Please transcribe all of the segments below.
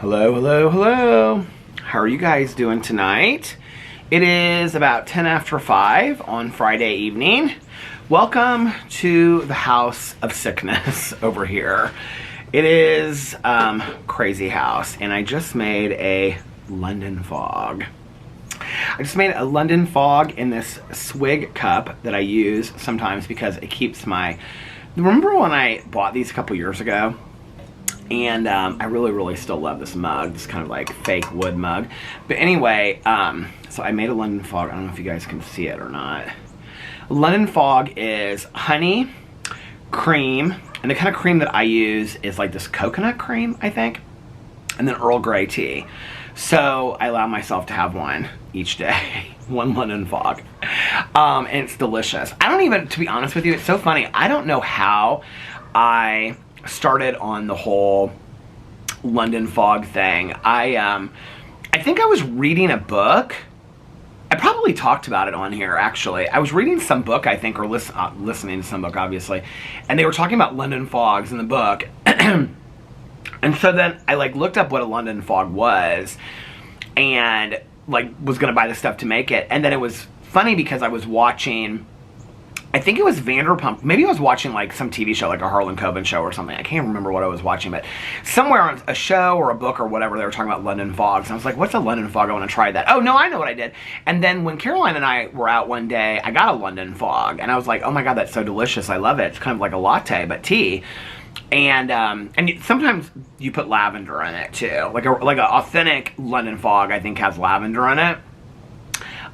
Hello, hello, hello. How are you guys doing tonight? It is about 10 after 5 on Friday evening. Welcome to the house of sickness over here. It is crazy house, and I just made a London fog. I just made a London fog in this swig cup that I use sometimes because it keeps my... Remember when I bought these a couple years ago? And I really still love this mug, this kind of like fake wood mug. But anyway, so I made a London fog. I don't know if you guys can see it or not. London fog is honey, cream, and the kind of cream that I use is like this coconut cream, I think, and then Earl Grey tea. So I allow myself to have one each day, one London fog, and it's delicious. I don't even, to be honest with you, it's so funny. I don't know how I started on the whole London fog thing. I think I was reading a book. I probably talked about it on here, actually. I was reading some book, I think, or listening to some book, obviously, and they were talking about London fogs in the book. And so then I like looked up what a London fog was and like was gonna buy the stuff to make it. And then it was funny because I was watching, I think it was Vanderpump. Maybe I was watching like some TV show, like a Harlan Coben show or something. I can't remember what I was watching, but somewhere on a show or a book or whatever, they were talking about London fogs. And I was like, what's a London fog? I want to try that. Oh, no, I know what I did. And then when Caroline and I were out one day, I got a London fog. And I was like, oh my God, that's so delicious. I love it. It's kind of like a latte, but tea. And sometimes you put lavender in it too. Like an authentic London fog, I think, has lavender in it.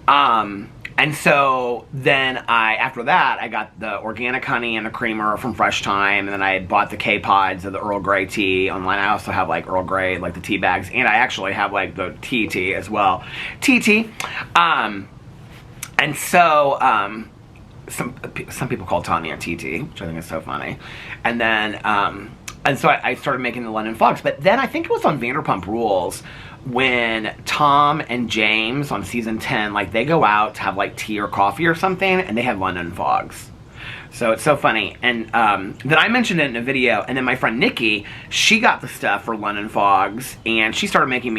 And so then after that, I got the organic honey and the creamer from Fresh Thyme, and then I had bought the K-Pods of the Earl Grey tea online. I also have like Earl Grey, like the tea bags, and I actually have like the tea as well. Tea. And so, some people call Tanya TT, which I think is so funny. And then, and so I started making the London fogs, but then I think it was on Vanderpump Rules when Tom and James on season 10, like they go out to have like tea or coffee or something, and they have London fogs. So it's so funny. And then I mentioned it in a video, and then my friend Nikki, she got the stuff for London fogs, and she started making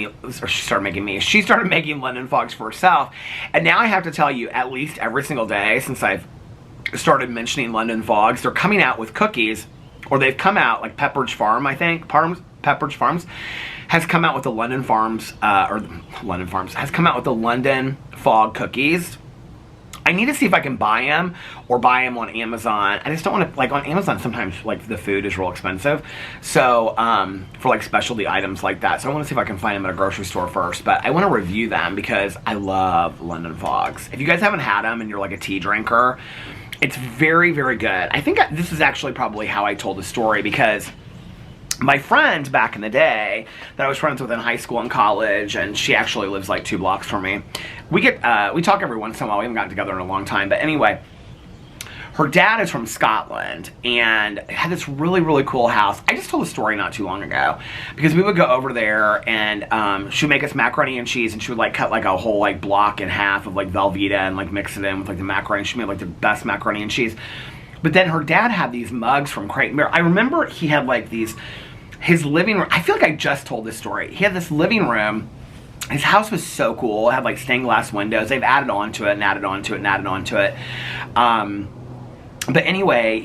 London fogs for herself. And now I have to tell you, at least every single day since I've started mentioning London fogs, they're coming out with cookies, or they've come out, like Pepperidge Farm, I think, Pepperidge Farms has come out with the has come out with the London fog cookies. I need to see if I can buy them or buy them on Amazon. I just don't want to, like on Amazon sometimes like the food is real expensive. So, for like specialty items like that. So I want to see if I can find them at a grocery store first, but I want to review them because I love London fogs. If you guys haven't had them and you're like a tea drinker, it's very good. I think this is actually probably how I told the story, because my friend back in the day that I was friends with in high school and college, and she actually lives like 2 blocks from me. We talk every once in a while. We haven't gotten together in a long time, but anyway, her dad is from Scotland and had this really cool house. I just told the story not too long ago because we would go over there and she would make us macaroni and cheese, and she would like cut like a whole like block in half of like Velveeta and like mix it in with like the macaroni. She made like the best macaroni and cheese. But then her dad had these mugs from Crate and Barrel. I remember he had like his living room. I feel like I just told this story. He had this living room. His house was so cool. It had like stained glass windows. They've added on to it and added on to it and added on to it. But anyway,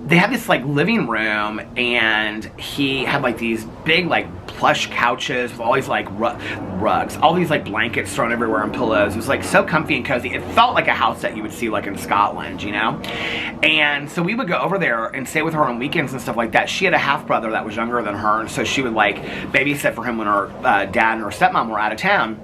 they had this like living room, and he had like these big like plush couches with all these like rugs, all these like blankets thrown everywhere and pillows. It was like so comfy and cozy. It felt like a house that you would see like in Scotland, you know? And so we would go over there and stay with her on weekends and stuff like that. She had a half brother that was younger than her, and so she would like babysit for him when her dad and her stepmom were out of town.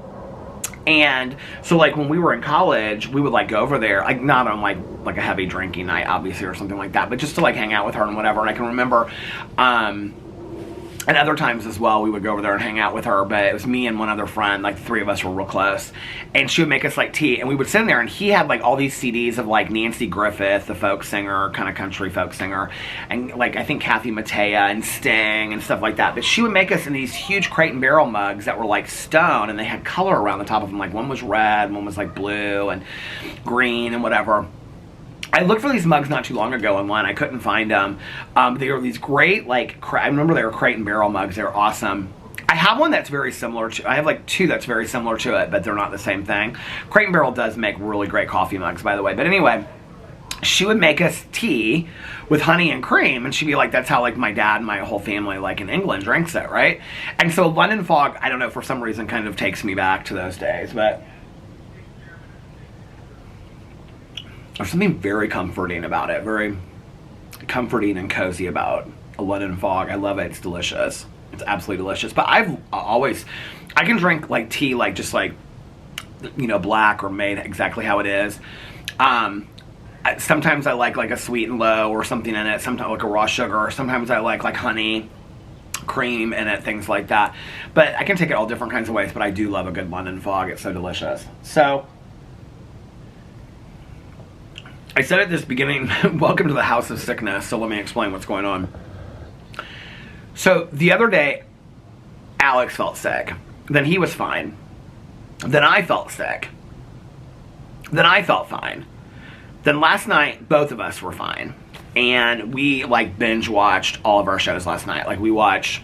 And so like when we were in college, we would like go over there, like not on like a heavy drinking night obviously or something like that, but just to like hang out with her and whatever. And I can remember and other times as well we would go over there and hang out with her, but it was me and one other friend, like the 3 of us were real close, and she would make us like tea, and we would sit in there, and he had like all these CDs of like Nancy Griffith, the folk singer, kind of country folk singer, and like I think Kathy Mattea and Sting and stuff like that. But she would make us in these huge Crate and Barrel mugs that were like stone, and they had color around the top of them, like one was red, one was like blue and green and whatever. I looked for these mugs not too long ago online. I couldn't find them. They were these great, like, I remember they were Crate and Barrel mugs. They were awesome. I have one that's very similar to, I have like two that's very similar to it, but they're not the same thing. Crate and Barrel does make really great coffee mugs, by the way. But anyway, she would make us tea with honey and cream, and she'd be like, that's how like my dad and my whole family like in England drinks it, right? And so London Fog, I don't know, for some reason kind of takes me back to those days, but there's something very comforting about it, very comforting and cozy about a London Fog. I love it. It's delicious. It's absolutely delicious. But I can drink like tea, like just like, you know, black or made exactly how it is. Sometimes I like a sweet and low or something in it. Sometimes like a raw sugar. Sometimes I like honey, cream in it, things like that. But I can take it all different kinds of ways. But I do love a good London Fog. It's so delicious. So I said at this beginning, welcome to the House of Sickness. So let me explain what's going on. So the other day, Alex felt sick. Then he was fine. Then I felt sick. Then I felt fine. Then last night, both of us were fine. And we like binge watched all of our shows last night. Like we watched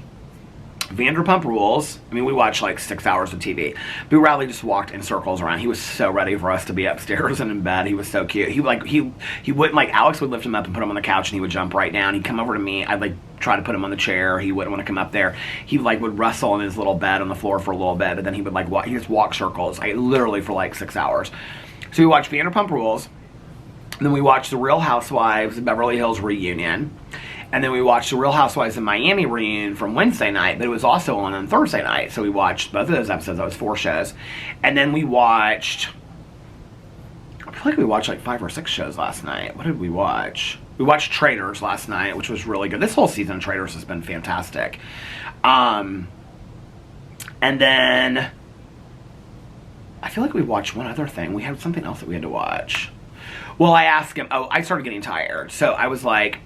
Vanderpump Rules. I mean, we watched like 6 hours of TV. Boo Radley just walked in circles around. He was so ready for us to be upstairs and in bed. He was so cute. He wouldn't, like, Alex would lift him up and put him on the couch and he would jump right down. He'd come over to me. I'd like try to put him on the chair. He wouldn't want to come up there. He like would wrestle in his little bed on the floor for a little bit, but then he would like walk, he just walk circles, like literally for like 6 hours. So we watched Vanderpump Rules. And then we watched The Real Housewives of Beverly Hills reunion. And then we watched The Real Housewives of Miami reunion from Wednesday night, but it was also on Thursday night. So we watched both of those episodes. That was 4 shows. And then we watched, I feel like we watched like 5 or 6 shows last night. What did we watch? We watched Traitors last night, which was really good. This whole season of Traitors has been fantastic. And then I feel like we watched one other thing. We had something else that we had to watch. Well, I asked him, I started getting tired. So I was like,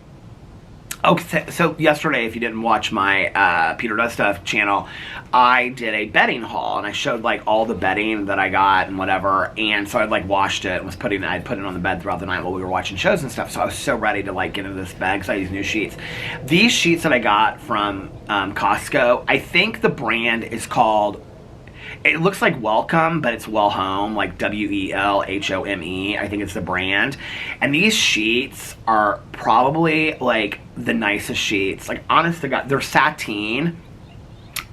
okay, so yesterday, if you didn't watch my Peter Does Stuff channel, I did a bedding haul, and I showed like all the bedding that I got and whatever, and so I'd like washed it and I'd put it on the bed throughout the night while we were watching shows and stuff, so I was so ready to like get into this bed because I use new sheets. These sheets that I got from Costco, I think the brand is called, it looks like Welcome, but it's Well Home, like WELHOME. I think it's the brand. And these sheets are probably like the nicest sheets. Like, honest to God, they're sateen.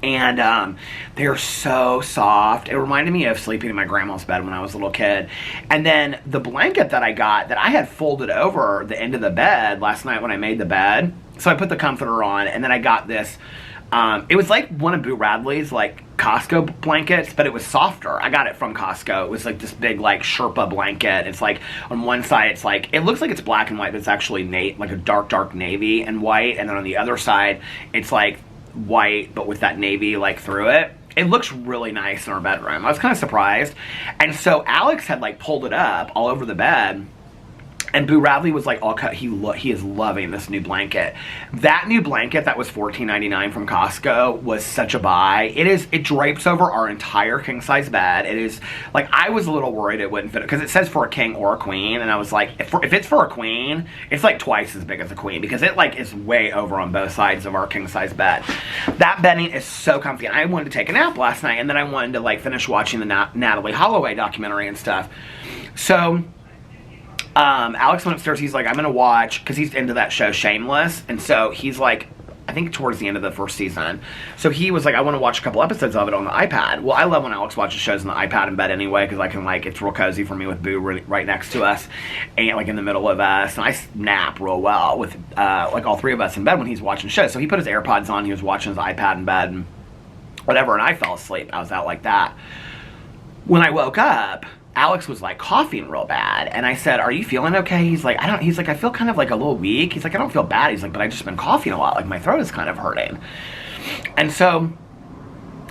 And they're so soft. It reminded me of sleeping in my grandma's bed when I was a little kid. And then the blanket that I got, that I had folded over the end of the bed last night when I made the bed. So I put the comforter on, and then I got this. It was like one of Boo Radley's like Costco blankets, but it was softer. I got it from Costco. It was like this big like Sherpa blanket. It's like on one side it's like, it looks like it's black and white, but it's actually like a dark navy and white. And then on the other side it's like white, but with that navy like through it. It looks really nice in our bedroom. I was kind of surprised. And so Alex had like pulled it up all over the bed. And Boo Radley was like all cut. He is loving this new blanket. That new blanket that was $14.99 from Costco was such a buy. It drapes over our entire king size bed. It is like, I was a little worried it wouldn't fit because it says for a king or a queen, and I was like, if it's for a queen, it's like twice as big as a queen because it like is way over on both sides of our king size bed. That bedding is so comfy. And I wanted to take a nap last night, and then I wanted to like finish watching the Natalie Holloway documentary and stuff. So Alex went upstairs. He's like, I'm going to watch, because he's into that show Shameless. And so he's like, I think towards the end of the first season. So he was like, I want to watch a couple episodes of it on the iPad. Well, I love when Alex watches shows on the iPad in bed anyway, because I can like, it's real cozy for me with Boo right next to us and like in the middle of us. And I nap real well with like all 3 of us in bed when he's watching shows. So he put his AirPods on. He was watching his iPad in bed and whatever. And I fell asleep. I was out like that. When I woke up, Alex was like coughing real bad, and I said, are you feeling okay? He's like, I feel kind of like a little weak. He's like, I don't feel bad. He's like, but I've just been coughing a lot. Like my throat is kind of hurting. And so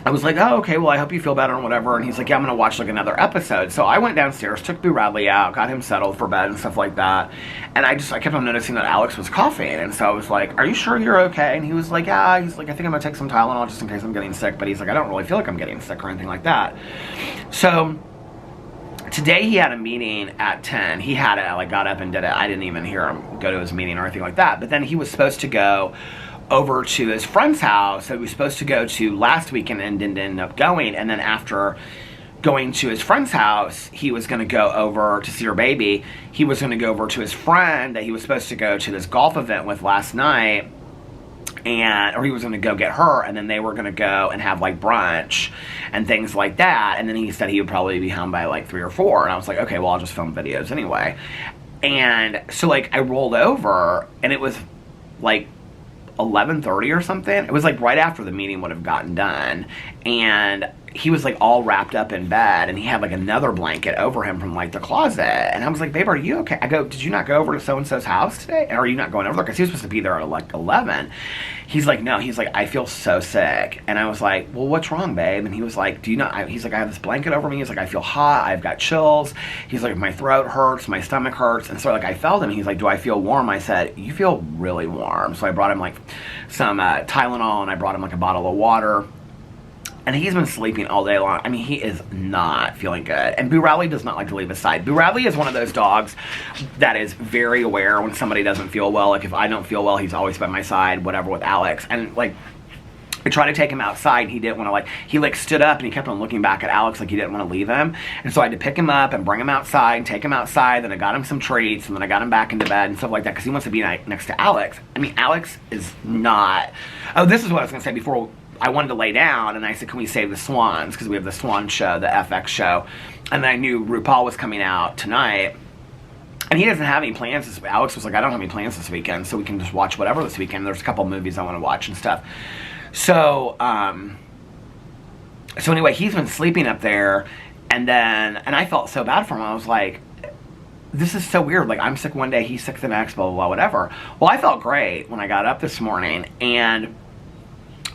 I was like, oh, okay, well, I hope you feel better and whatever. And he's like, yeah, I'm going to watch like another episode. So I went downstairs, took Boo Radley out, got him settled for bed and stuff like that. And I kept on noticing that Alex was coughing. And so I was like, are you sure you're okay? And he was like, yeah. He's like, I think I'm going to take some Tylenol just in case I'm getting sick. But he's like, I don't really feel like I'm getting sick or anything like that. So today he had a meeting at 10. He had it, like got up and did it. I didn't even hear him go to his meeting or anything like that. But then he was supposed to go over to his friend's house that he was supposed to go to last weekend and didn't end up going. And then after going to his friend's house, he was going to go over to see her baby. He was going to go over to his friend that he was supposed to go to this golf event with last night, or he was going to go get her, and then they were going to go and have like brunch and things like that. And then he said he would probably be home by like 3 or 4, and I was like, okay, well, I'll just film videos anyway. And so like I rolled over, and it was like 11:30 or something. It was like right after the meeting would have gotten done, and he was like all wrapped up in bed, and he had like another blanket over him from like the closet. And I was like, babe, are you okay? I go, did you not go over to so-and-so's house today? And are you not going over there? Because he was supposed to be there at like 11. He's like, no. He's like, I feel so sick. And I was like, well, what's wrong, babe? And he was like, do you not? He's like, I have this blanket over me. He's like, I feel hot. I've got chills. He's like, my throat hurts. My stomach hurts. And so like I felt him. He's like, do I feel warm? I said, you feel really warm. So I brought him like some Tylenol, and I brought him like a bottle of water. And he's been sleeping all day long. I mean, he is not feeling good. And Boo Radley does not like to leave his side. Boo Radley is one of those dogs that is very aware when somebody doesn't feel well. Like, if I don't feel well, he's always by my side, whatever, with Alex. And, like, I tried to take him outside, and he didn't want to, like, he, like, stood up, and he kept on looking back at Alex like he didn't want to leave him. And so I had to pick him up and bring him outside and take him outside. Then I got him some treats, and then I got him back into bed and stuff like that because he wants to be next to Alex. I mean, Alex is not... Oh, this is what I was going to say before... I wanted to lay down, and I said, can we save the Swans? Because we have the Swan show, the FX show. And then I knew RuPaul was coming out tonight. And he doesn't have any plans. Alex was like, I don't have any plans this weekend, so we can just watch whatever this weekend. There's a couple movies I want to watch and stuff. So, so anyway, he's been sleeping up there. And I felt so bad for him. I was like, this is so weird. Like, I'm sick one day, he's sick the next, blah, blah, blah, whatever. Well, I felt great when I got up this morning. And...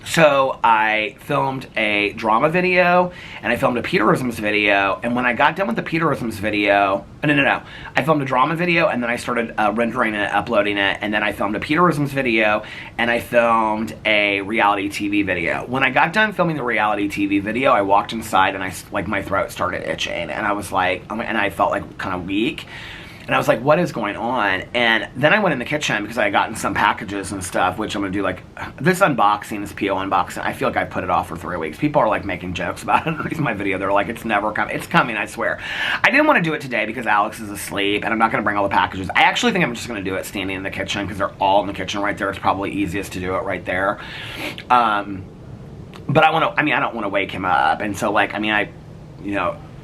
so I filmed a drama video, and I filmed a Peterisms video, and when I got done with the Peterisms video, no, I filmed a drama video, and then I started rendering it, uploading it, and then I filmed a Peterisms video, and I filmed a reality TV video. When I got done filming the reality TV video, I walked inside, and my throat started itching, and I was like, and I felt like kind of weak. And I was like, what is going on? And then I went in the kitchen because I had gotten some packages and stuff, which I'm going to do, like, this unboxing, this PO unboxing. I feel like I put it off for 3 weeks. People are, like, making jokes about it underneath my video. They're like, it's never coming. It's coming, I swear. I didn't want to do it today because Alex is asleep, and I'm not going to bring all the packages. I actually think I'm just going to do it standing in the kitchen because they're all in the kitchen right there. It's probably easiest to do it right there. But I don't want to wake him up. And so, like,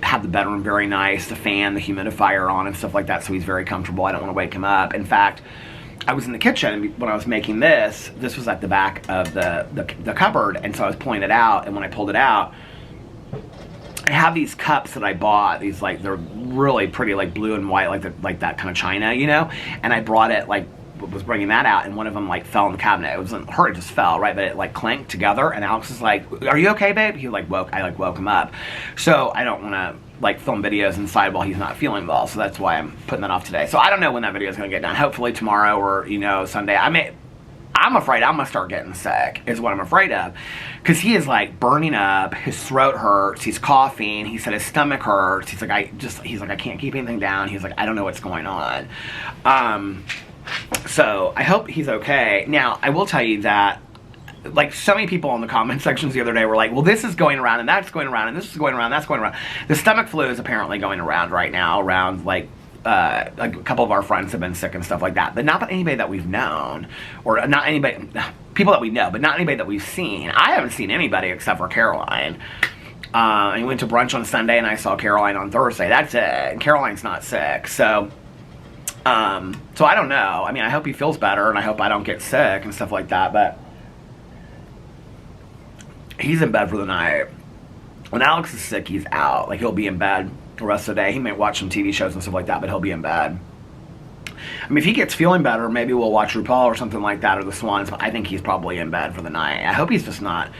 have the bedroom very nice, the fan, the humidifier on and stuff like that, so he's very comfortable. I don't want to wake him up. In fact, I was in the kitchen when I was making this was at the back of the cupboard, and so I was pulling it out, and when I pulled it out, I have these cups that I bought, these, like, they're really pretty, like, blue and white, like that kind of china, and I brought it, like, was bringing that out, and one of them, like, fell in the cabinet. It wasn't hurt, it just fell, right? But it, like, clanked together, and Alex was like, are you okay, babe? I woke him up. So I don't want to, like, film videos inside while he's not feeling well, so that's why I'm putting that off today. So I don't know when that video is going to get done. Hopefully tomorrow or, Sunday. I'm afraid I'm going to start getting sick, is what I'm afraid of. Because he is, like, burning up, his throat hurts, he's coughing, he said his stomach hurts, he's like, I can't keep anything down, he's like, I don't know what's going on. So I hope he's okay. Now, I will tell you that, like, so many people in the comment sections the other day were like, well, this is going around, and that's going around, and this is going around, that's going around. The stomach flu is apparently going around right now, around, like a couple of our friends have been sick and stuff like that. But not that anybody that we've known, or not anybody, people that we know, but not anybody that we've seen. I haven't seen anybody except for Caroline. I went to brunch on Sunday, and I saw Caroline on Thursday. That's it. And Caroline's not sick, so... so I don't know. I mean, I hope he feels better, and I hope I don't get sick and stuff like that, but he's in bed for the night. When Alex is sick, he's out. Like, he'll be in bed the rest of the day. He might watch some TV shows and stuff like that, but he'll be in bed. I mean, if he gets feeling better, maybe we'll watch RuPaul or something like that, or the Swans, but I think he's probably in bed for the night. I hope he's just not...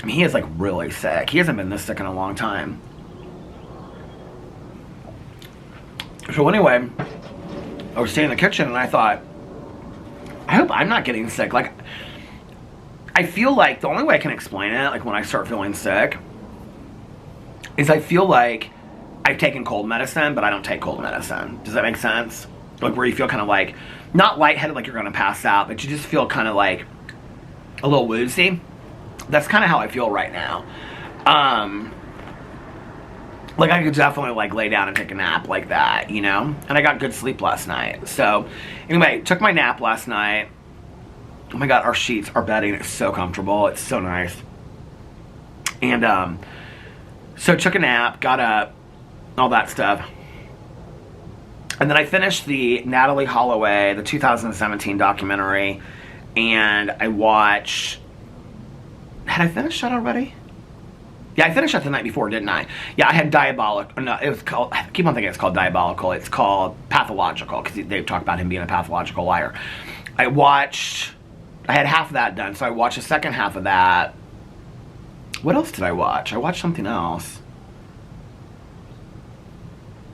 I mean, he is, like, really sick. He hasn't been this sick in a long time. So anyway... I was staying in the kitchen, and I thought, I hope I'm not getting sick. Like, I feel like the only way I can explain it, like, when I start feeling sick, is I feel like I've taken cold medicine, but I don't take cold medicine. Does that make sense? Like where you feel kind of like, not lightheaded like you're going to pass out, but you just feel kind of like a little woozy. That's kind of how I feel right now. Like I could definitely like lay down and take a nap like that, you know? And I got good sleep last night. So anyway, took my nap last night. Oh my God, our sheets, our bedding is so comfortable. It's so nice. And so took a nap, got up, all that stuff. And then I finished the Natalie Holloway, the 2017 documentary, and I watched... Had I finished that already? Yeah, I finished that the night before, didn't I? Yeah, I had Diabolical. No, it was called... I keep on thinking it's called Diabolical. It's called Pathological, because they talk about him being a pathological liar. I had half of that done, so I watched the second half of that. What else did I watch? I watched something else.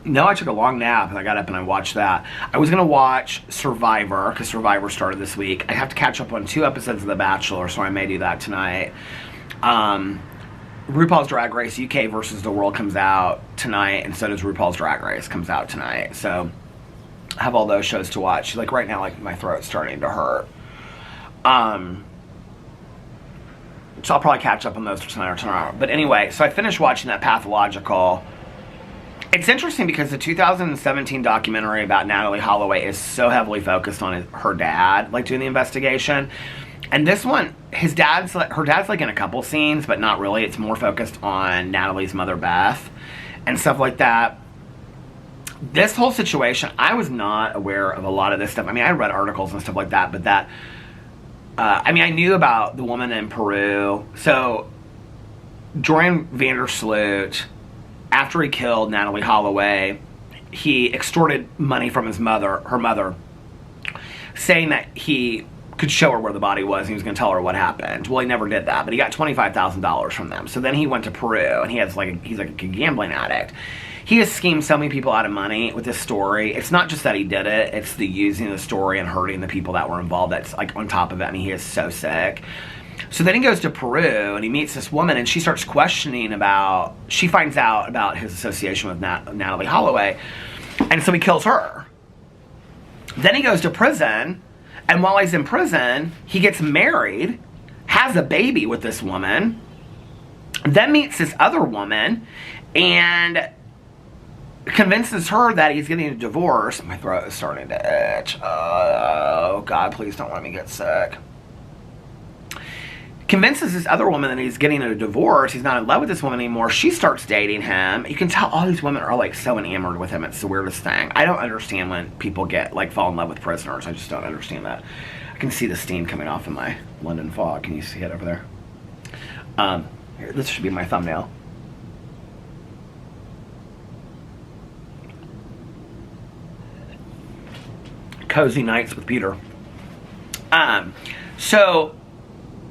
No, I took a long nap and I got up and I watched that. I was going to watch Survivor, because Survivor started this week. I have to catch up on 2 episodes of The Bachelor, so I may do that tonight. RuPaul's Drag Race UK versus the World comes out tonight, and so does RuPaul's Drag Race comes out tonight. So I have all those shows to watch. Like right now, like my throat's starting to hurt. So I'll probably catch up on those tonight or tomorrow. But anyway, so I finished watching that Pathological. It's interesting because the 2017 documentary about Natalie Holloway is so heavily focused on her dad, like doing the investigation. And this one, her dad's like in a couple scenes, but not really. It's more focused on Natalie's mother, Beth, and stuff like that. This whole situation, I was not aware of a lot of this stuff. I mean, I read articles and stuff like that, but that, I mean, I knew about the woman in Peru. So, Jordan Vandersloot, after he killed Natalie Holloway, he extorted money from her mother, saying that he could show her where the body was and he was going to tell her what happened. Well, he never did that, but he got $25,000 from them. So then he went to Peru, and he's like a gambling addict. He has schemed so many people out of money with this story. It's not just that he did it, it's the using the story and hurting the people that were involved that's like on top of it. I mean, he is so sick. So then he goes to Peru and he meets this woman, and she starts questioning she finds out about his association with Natalie Holloway, and so he kills her. Then he goes to prison, and while he's in prison, he gets married, has a baby with this woman, then meets this other woman, and convinces her that he's getting a divorce. My throat is starting to itch. Oh, God, please don't let me get sick. Convinces this other woman that he's getting a divorce. He's not in love with this woman anymore. She starts dating him. You can tell all these women are like so enamored with him. It's the weirdest thing. I don't understand when people fall in love with prisoners. I just don't understand that. I can see the steam coming off in my London fog. Can you see it over there? Here, this should be my thumbnail. Cozy nights with Peter. So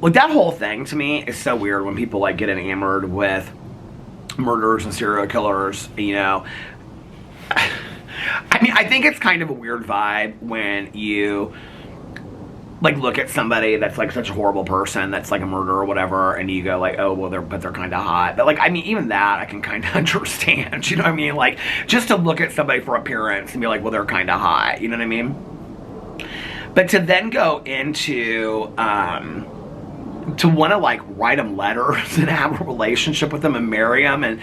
like that whole thing to me is so weird when people like get enamored with murderers and serial killers, you know. I mean, I think it's kind of a weird vibe when you like look at somebody that's like such a horrible person that's like a murderer or whatever, and you go like, oh well, they're kind of hot. But like, I mean, even that I can kind of understand. You know what I mean? Like just to look at somebody for appearance and be like, well, they're kind of hot. You know what I mean? But to then go into to want to like write them letters and have a relationship with them and marry them, and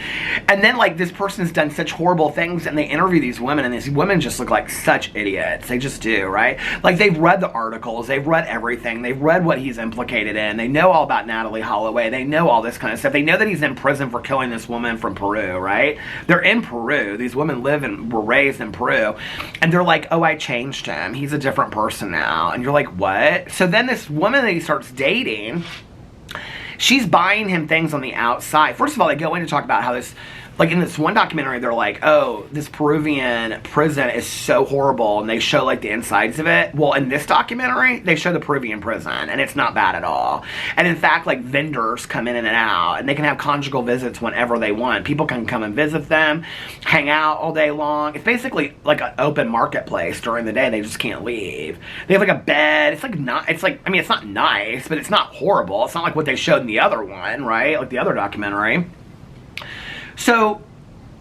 then like this person's done such horrible things, and they interview these women, and these women just look like such idiots. They just do, right? Like they've read the articles, they've read everything, they've read what he's implicated in, they know all about Natalie Holloway, they know all this kind of stuff, they know that he's in prison for killing this woman from Peru, right? They're in Peru, these women live and were raised in Peru, and they're like, oh, I changed him, he's a different person now. And you're like, what? So then this woman that he starts dating, she's buying him things on the outside. First of all, they go in to talk about how this, like in this one documentary, they're like, oh, this Peruvian prison is so horrible, and they show like the insides of it. Well, in this documentary, they show the Peruvian prison, and it's not bad at all. And in fact, like vendors come in and out, and they can have conjugal visits whenever they want. People can come and visit them, hang out all day long. It's basically like an open marketplace during the day. They just can't leave. They have like a bed. It's like not, it's like, I mean, it's not nice, but it's not horrible. It's not like what they showed in the other one, right? Like the other documentary. So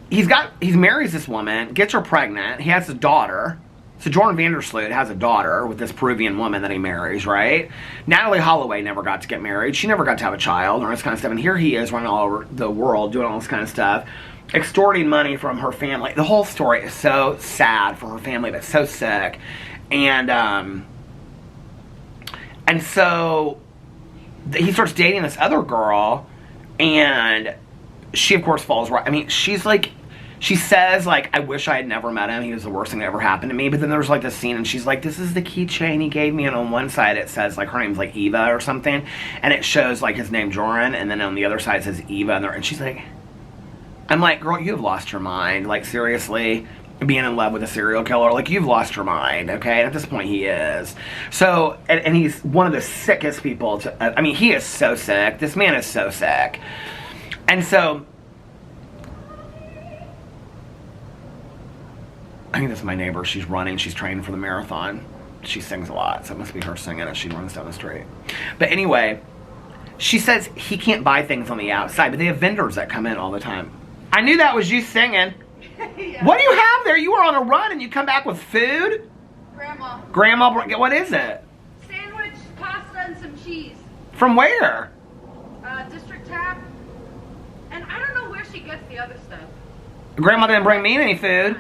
he marries this woman, gets her pregnant, he has a daughter. So Jordan Vandersloot has a daughter with this Peruvian woman that he marries, right? Natalie Holloway never got to get married. She never got to have a child or this kind of stuff. And here he is running all over the world doing all this kind of stuff, extorting money from her family. The whole story is so sad for her family that's so sick. And so he starts dating this other girl, and she, of course, falls right. I mean, she's like, she says, like, I wish I had never met him. He was the worst thing that ever happened to me. But then there's, like, this scene, and she's like, this is the keychain he gave me. And on one side, it says, like, her name's, like, Eva or something. And it shows, like, his name, Joran. And then on the other side, it says Eva. And she's like, I'm like, girl, you have lost your mind. Like, seriously? Being in love with a serial killer? Like, you've lost your mind, okay? And at this point, he is. So, and he's one of the sickest people to, I mean, he is so sick. This man is so sick. And so, I think that's my neighbor. She's running. She's training for the marathon. She sings a lot, so it must be her singing as she runs down the street. But anyway, she says he can't buy things on the outside, but they have vendors that come in all the time. I knew that was you singing. Yeah. What do you have there? You were on a run and you come back with food? Grandma, what is it? Sandwich, pasta, and some cheese. From where? District Tap. And I don't know where she gets the other stuff. Grandma didn't bring me any food.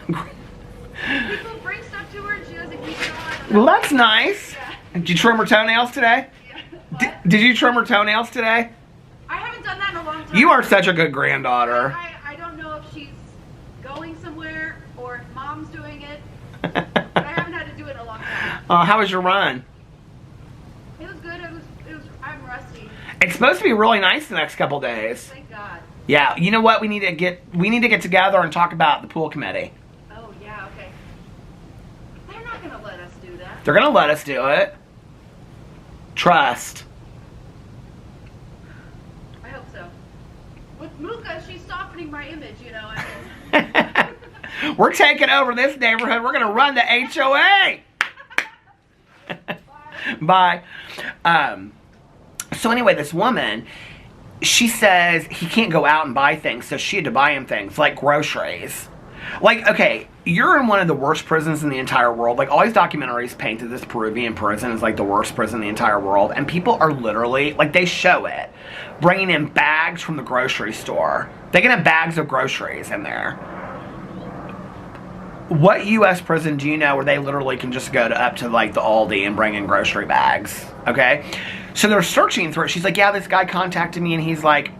People bring stuff to her and she doesn't keep it on. Well, that's nice. Yeah. Did you trim her toenails today? Yeah. Did you trim her toenails today? I haven't done that in a long time. You are such a good granddaughter. I don't know if she's going somewhere or if mom's doing it. But I haven't had to do it in a long time. How was your run? It was good. I'm rusty. It's supposed to be really nice the next couple days. Thank God. Yeah, you know what? We need to get together and talk about the pool committee. Oh, yeah, okay. They're not going to let us do that. They're going to let us do it. Trust. I hope so. With Muka, she's softening my image, you know. We're taking over this neighborhood. We're going to run the HOA. Bye. So anyway, this woman, she says he can't go out and buy things, so she had to buy him things, like groceries. Like, okay, you're in one of the worst prisons in the entire world. Like, all these documentaries painted this Peruvian prison as, like, the worst prison in the entire world. And people are literally, like, they show it, bringing in bags from the grocery store. They can have bags of groceries in there. What U.S. prison do you know where they literally can just go up to, like, the Aldi and bring in grocery bags? Okay? So they're searching through it. She's like, yeah, this guy contacted me, and he's like,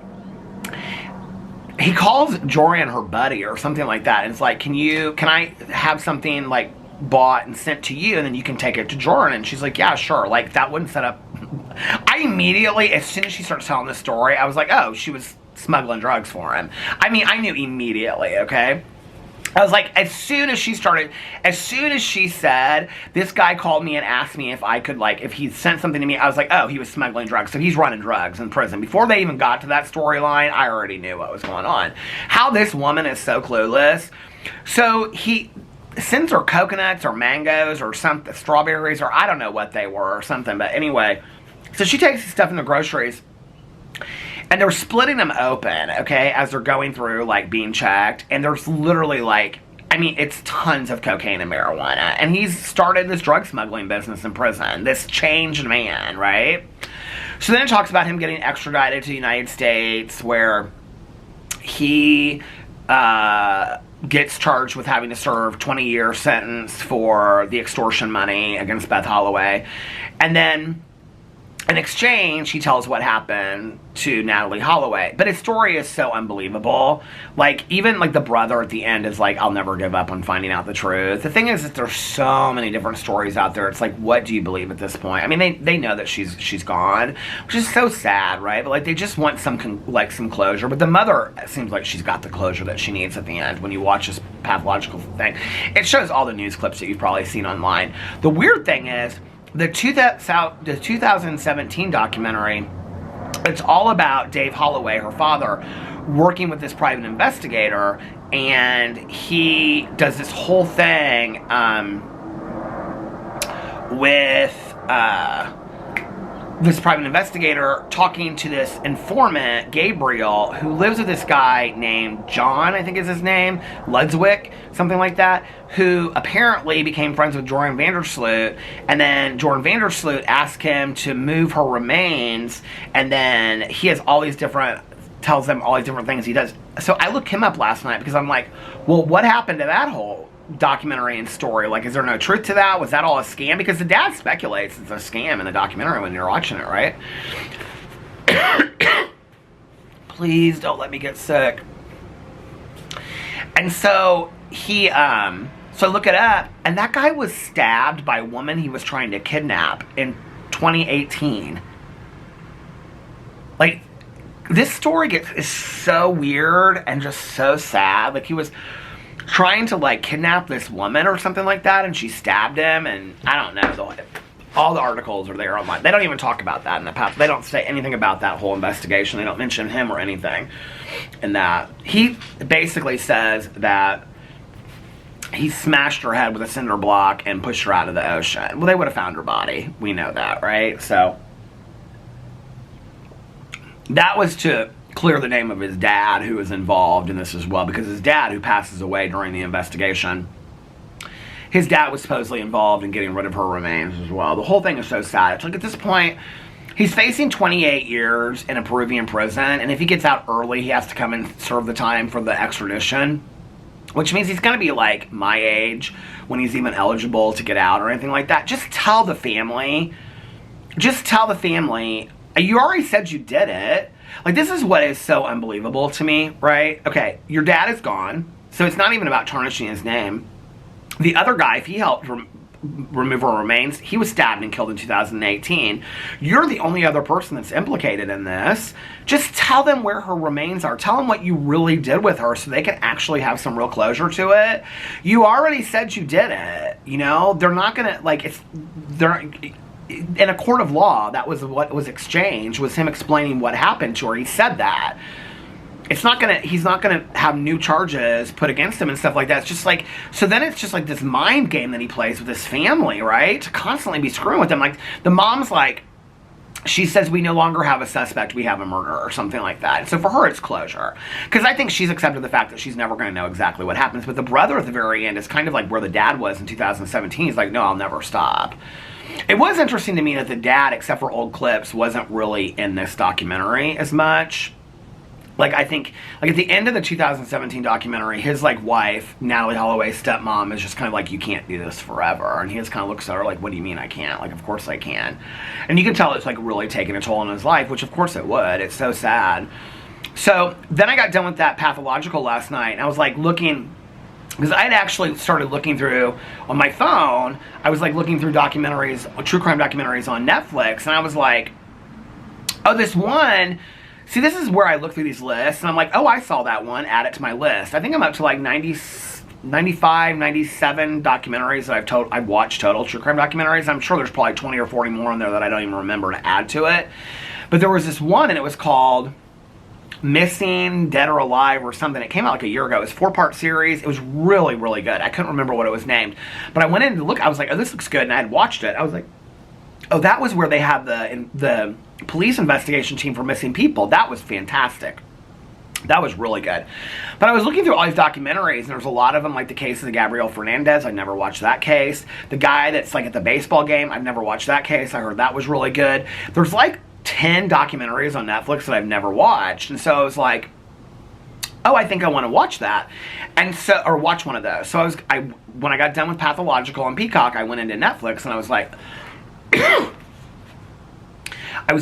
he calls Joran her buddy or something like that. And it's like, can I have something, like, bought and sent to you, and then you can take it to Joran? And she's like, yeah, sure. Like, that wouldn't set up. I immediately, as soon as she starts telling this story, I was like, oh, she was smuggling drugs for him. I mean, I knew immediately, okay? I was like, as soon as she said, this guy called me and asked me if I could, like, if he sent something to me, I was like, oh, he was smuggling drugs, so he's running drugs in prison. Before they even got to that storyline, I already knew what was going on. How this woman is so clueless. So he sends her coconuts or mangoes or something, strawberries, or I don't know what they were or something, but anyway. So she takes the stuff in the groceries, and they're splitting them open, okay, as they're going through, like, being checked. And there's literally, like, I mean, it's tons of cocaine and marijuana. And he's started this drug smuggling business in prison. This changed man, right? So then it talks about him getting extradited to the United States, where he gets charged with having to serve 20-year sentence for the extortion money against Beth Holloway. And then, in exchange, he tells what happened to Natalie Holloway. But his story is so unbelievable. Like, even, like, the brother at the end is like, I'll never give up on finding out the truth. The thing is that there's so many different stories out there. It's like, what do you believe at this point? I mean, they know that she's gone, which is so sad, right? But, like, they just want some closure. But the mother seems like she's got the closure that she needs at the end when you watch this pathological thing. It shows all the news clips that you've probably seen online. The weird thing is, the 2017 documentary, it's all about Dave Holloway, her father, working with this private investigator, and he does this whole thing with this private investigator talking to this informant, Gabriel, who lives with this guy named John, I think is his name, Ludswick, something like that, who apparently became friends with Jordan Vandersloot, and then Jordan Vandersloot asked him to move her remains, and then he has all these different, tells them all these different things he does. So I looked him up last night because I'm like, well, what happened to that whole documentary and story? Like, is there no truth to that? Was that all a scam? Because the dad speculates it's a scam in the documentary when you're watching it, right? Please don't let me get sick. And so he, so look it up, and that guy was stabbed by a woman he was trying to kidnap in 2018. Like, this story is so weird and just so sad. Like, he was trying to, like, kidnap this woman or something like that, and she stabbed him, and I don't know, all the articles are there online. They don't even talk about that in the past. They don't say anything about that whole investigation. They don't mention him or anything. And that he basically says that he smashed her head with a cinder block and pushed her out of the ocean. Well, they would have found her body. We know that, right? So that was to clear the name of his dad, who was involved in this as well, because his dad, who passes away during the investigation, his dad was supposedly involved in getting rid of her remains as well. The whole thing is so sad. It's like, at this point, he's facing 28 years in a Peruvian prison, and if he gets out early, he has to come and serve the time for the extradition, which means he's going to be like my age when he's even eligible to get out or anything like that. Just tell the family, you already said you did it. Like, this is what is so unbelievable to me, right? Okay, your dad is gone, so it's not even about tarnishing his name. The other guy, if he helped remove her remains, he was stabbed and killed in 2018. You're the only other person that's implicated in this. Just tell them where her remains are. Tell them what you really did with her so they can actually have some real closure to it. You already said you did it, you know? They're not gonna, like, in a court of law, that was what was exchanged, was him explaining what happened to her. He said that. He's not gonna have new charges put against him and stuff like that. It's just like, so then it's just like this mind game that he plays with his family, right? To constantly be screwing with them. Like, the mom's like, she says, we no longer have a suspect, we have a murderer, or something like that. And so for her, it's closure. Because I think she's accepted the fact that she's never going to know exactly what happens. But the brother at the very end is kind of like where the dad was in 2017. He's like, no, I'll never stop. It was interesting to me that the dad, except for old clips, wasn't really in this documentary as much. Like, I think, like, at the end of the 2017 documentary, his, like, wife, Natalie Holloway's stepmom, is just kind of like, you can't do this forever. And he just kind of looks at her like, what do you mean I can't? Like, of course I can. And you can tell it's, like, really taking a toll on his life, which of course it would. It's so sad. So then I got done with that pathological last night, and I was, like, looking, because I had actually started looking through, on my phone, I was, like, looking through documentaries, true crime documentaries on Netflix, and I was like, oh, this one... See, this is where I look through these lists, and I'm like, oh, I saw that one, add it to my list. I think I'm up to like 95, 97 documentaries that I've watched total, true crime documentaries. I'm sure there's probably 20 or 40 more on there that I don't even remember to add to it. But there was this one, and it was called Missing, Dead or Alive or something. It came out like a year ago. It was a 4-part series. It was really, really good. I couldn't remember what it was named. But I went in to look, I was like, oh, this looks good, and I had watched it. I was like, oh, that was where they had the police investigation team for missing people. That was fantastic. That was really good. But I was looking through all these documentaries, and there's a lot of them, like the case of Gabriel Fernandez. I never watched that case. The guy that's like at the baseball game, I've never watched that case. I heard that was really good. There's like 10 documentaries on Netflix that I've never watched. And so I was like, oh, I think I want to watch that. And so, or watch one of those. So when I got done with Pathological on Peacock, I went into Netflix, and I was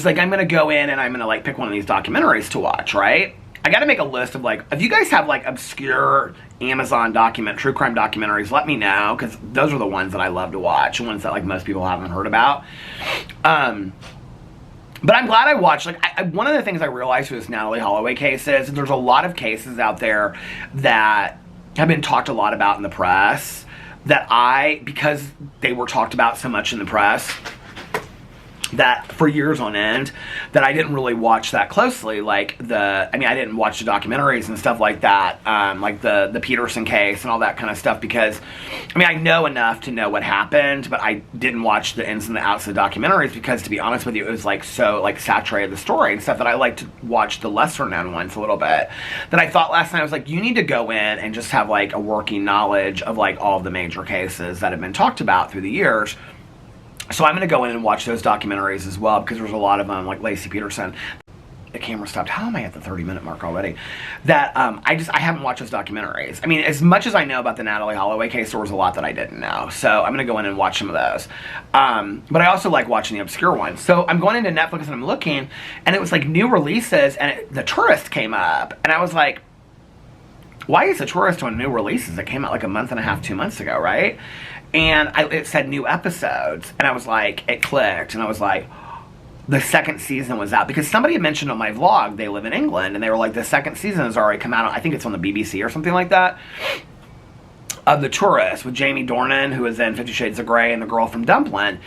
like, I'm going to go in and I'm going to, like, pick one of these documentaries to watch, right? I got to make a list of, like, if you guys have, like, obscure Amazon true crime documentaries, let me know, because those are the ones that I love to watch, the ones that, like, most people haven't heard about. But I'm glad I watched, like, one of the things I realized with this Natalie Holloway case is there's a lot of cases out there that have been talked a lot about in the press that because they were talked about so much in the press, that for years on end that I didn't really watch that closely. Like I didn't watch the documentaries and stuff like that, like the Peterson case and all that kind of stuff, because I know enough to know what happened, but I didn't watch the ins and the outs of the documentaries because, to be honest with you, it was like so like saturated the story and stuff that I like to watch the lesser known ones a little bit. That I thought last night, I was like, you need to go in and just have like a working knowledge of like all of the major cases that have been talked about through the years. So I'm going to go in and watch those documentaries as well, because there's a lot of them, like Lacey Peterson. The camera stopped. How am I at the 30-minute mark already? That I haven't watched those documentaries. I mean, as much as I know about the Natalie Holloway case, there was a lot that I didn't know. So I'm going to go in and watch some of those. But I also like watching the obscure ones. So I'm going into Netflix and I'm looking, and it was like new releases, and The Tourist came up. And I was like, why is The Tourist on new releases? It came out like a month and a half, 2 months ago, right? And it said new episodes, and I was like, it clicked, and I was like, the second season was out, because somebody had mentioned on my vlog they live in England, and they were like, the second season has already come out. I think it's on the BBC or something like that, of The Tourist with Jamie Dornan, who is in 50 Shades of Grey, and the girl from Dumpling.